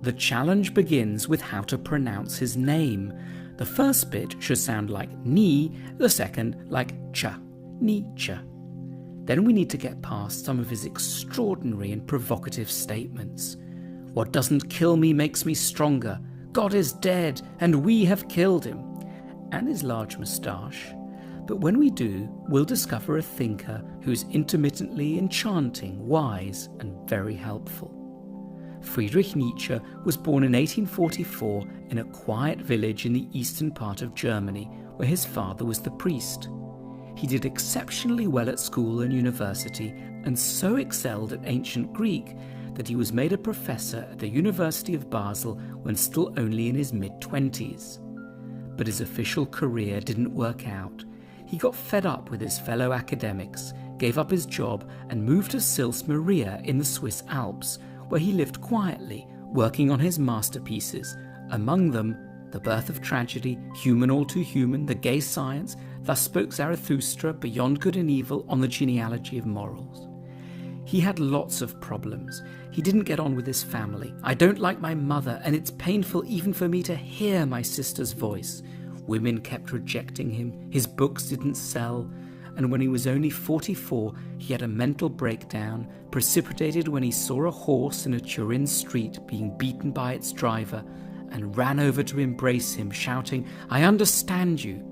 The challenge begins with how to pronounce his name. The first bit should sound like ni, the second like cha, Nietzsche. Then we need to get past some of his extraordinary and provocative statements. What doesn't kill me makes me stronger. God is dead, and we have killed him. And his large moustache. But when we do, we'll discover a thinker who's intermittently enchanting, wise, and very helpful. Friedrich Nietzsche was born in 1844 in a quiet village in the eastern part of Germany, where his father was the priest. He did exceptionally well at school and university, and so excelled at ancient Greek that he was made a professor at the University of Basel when still only in his mid-20s. But his official career didn't work out. He got fed up with his fellow academics, gave up his job, and moved to Sils Maria in the Swiss Alps, where he lived quietly, working on his masterpieces, among them The Birth of Tragedy, Human All Too Human, The Gay Science, Thus Spoke Zarathustra, Beyond Good and Evil, On the Genealogy of Morals. He had lots of problems. He didn't get on with his family. I don't like my mother, and it's painful even for me to hear my sister's voice. Women kept rejecting him, his books didn't sell, and when he was only 44, he had a mental breakdown, precipitated when he saw a horse in a Turin street being beaten by its driver, and ran over to embrace him, shouting, "I understand you."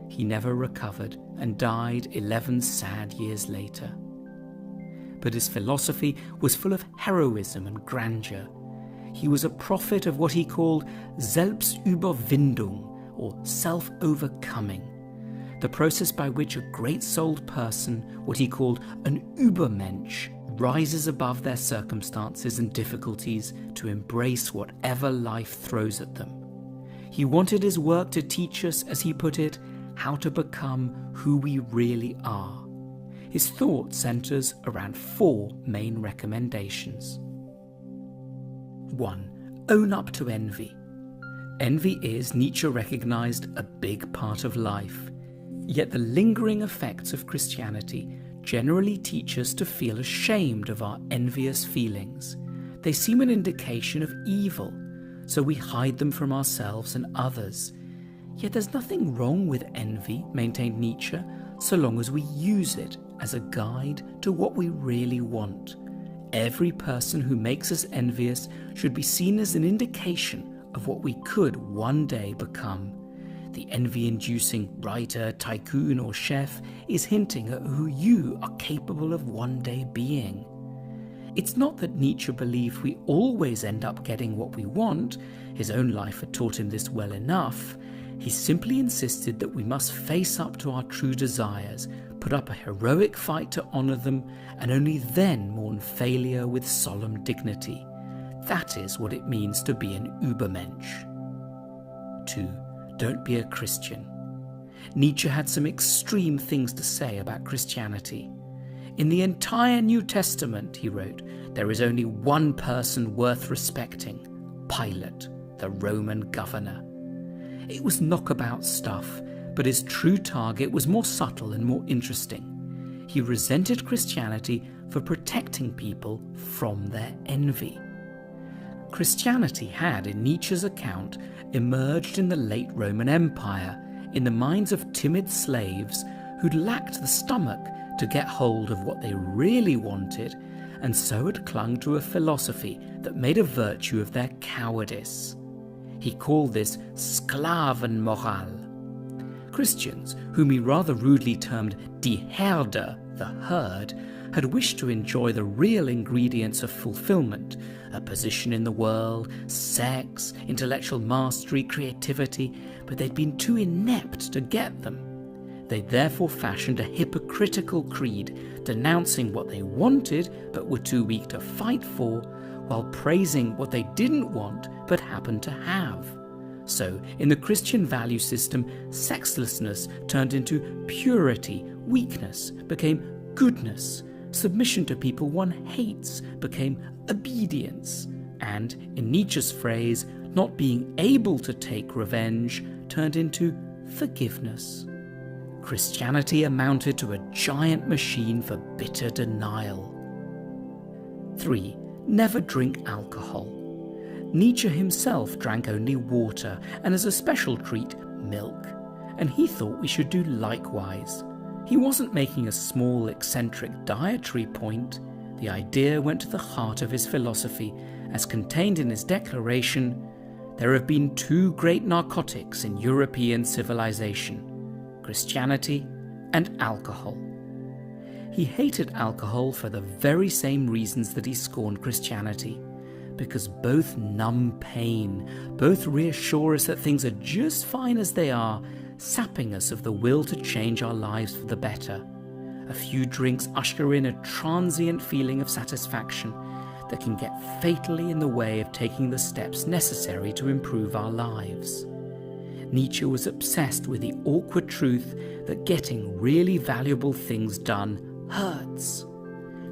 He never recovered and died 11 sad years later. But his philosophy was full of heroism and grandeur. He was a prophet of what he called Selbstüberwindung, or self-overcoming, the process by which a great-souled person, what he called an Übermensch, rises above their circumstances and difficulties to embrace whatever life throws at them. He wanted his work to teach us, as he put it, how to become who we really are. His thought centers around 4 main recommendations. 1. Own up to envy. Envy is, Nietzsche recognized, a big part of life. Yet the lingering effects of Christianity generally teach us to feel ashamed of our envious feelings. They seem an indication of evil, so we hide them from ourselves and others. Yet there's nothing wrong with envy, maintained Nietzsche, so long as we use it as a guide to what we really want. Every person who makes us envious should be seen as an indication of what we could one day become. The envy-inducing writer, tycoon, or chef is hinting at who you are capable of one day being. It's not that Nietzsche believed we always end up getting what we want. His own life had taught him this well enough. He simply insisted that we must face up to our true desires, put up a heroic fight to honor them, and only then mourn failure with solemn dignity. That is what it means to be an Übermensch. 2. Don't be a Christian. Nietzsche had some extreme things to say about Christianity. In the entire New Testament, he wrote, there is only one person worth respecting, Pilate, the Roman governor. It was knockabout stuff, but his true target was more subtle and more interesting. He resented Christianity for protecting people from their envy. Christianity had, in Nietzsche's account, emerged in the late Roman Empire, in the minds of timid slaves who'd lacked the stomach to get hold of what they really wanted, and so had clung to a philosophy that made a virtue of their cowardice. He called this Sklavenmoral. Christians, whom he rather rudely termed die Herde, the herd, had wished to enjoy the real ingredients of fulfillment, a position in the world, sex, intellectual mastery, creativity, but they'd been too inept to get them. They therefore fashioned a hypocritical creed, denouncing what they wanted but were too weak to fight for, while praising what they didn't want but happened to have. So, in the Christian value system, sexlessness turned into purity, weakness became goodness, submission to people one hates became obedience, and, in Nietzsche's phrase, not being able to take revenge turned into forgiveness. Christianity amounted to a giant machine for bitter denial. 3. Never drink alcohol. Nietzsche himself drank only water and, as a special treat, milk, and he thought we should do likewise. He wasn't making a small, eccentric dietary point. The idea went to the heart of his philosophy, as contained in his declaration, "There have been two great narcotics in European civilization, Christianity and alcohol." He hated alcohol for the very same reasons that he scorned Christianity, because both numb pain, both reassure us that things are just fine as they are, sapping us of the will to change our lives for the better. A few drinks usher in a transient feeling of satisfaction that can get fatally in the way of taking the steps necessary to improve our lives. Nietzsche was obsessed with the awkward truth that getting really valuable things done hurts.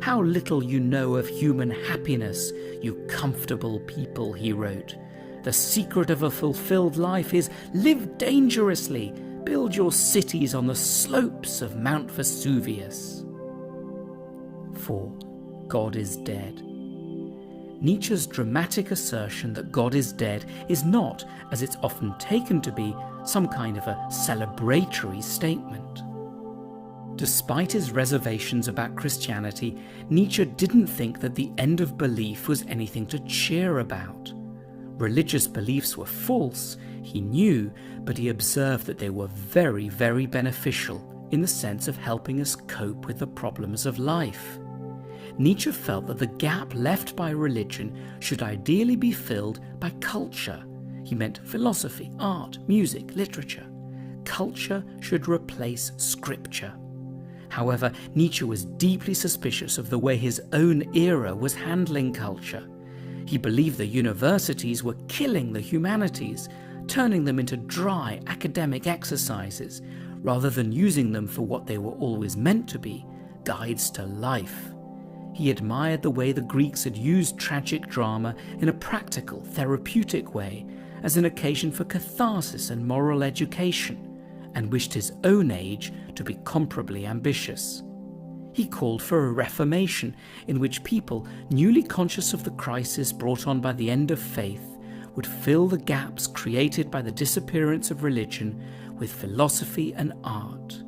"How little you know of human happiness, you comfortable people," he wrote. "The secret of a fulfilled life is live dangerously, build your cities on the slopes of Mount Vesuvius." 4. God is dead. Nietzsche's dramatic assertion that God is dead is not, as it's often taken to be, some kind of a celebratory statement. Despite his reservations about Christianity, Nietzsche didn't think that the end of belief was anything to cheer about. Religious beliefs were false, he knew, but he observed that they were very, very beneficial in the sense of helping us cope with the problems of life. Nietzsche felt that the gap left by religion should ideally be filled by culture. He meant philosophy, art, music, literature. Culture should replace scripture. However, Nietzsche was deeply suspicious of the way his own era was handling culture. He believed the universities were killing the humanities, turning them into dry academic exercises, rather than using them for what they were always meant to be, guides to life. He admired the way the Greeks had used tragic drama in a practical, therapeutic way, as an occasion for catharsis and moral education, and wished his own age to be comparably ambitious. He called for a reformation in which people, newly conscious of the crisis brought on by the end of faith, would fill the gaps created by the disappearance of religion with philosophy and art.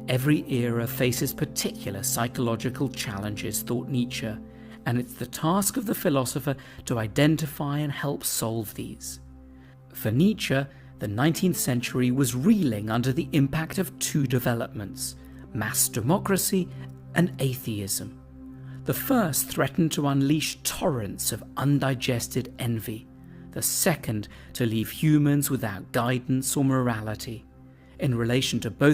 Every era faces particular psychological challenges, thought Nietzsche, and it's the task of the philosopher to identify and help solve these. For Nietzsche, the 19th century was reeling under the impact of two developments: mass democracy and atheism. The first threatened to unleash torrents of undigested envy, the second to leave humans without guidance or morality. In relation to both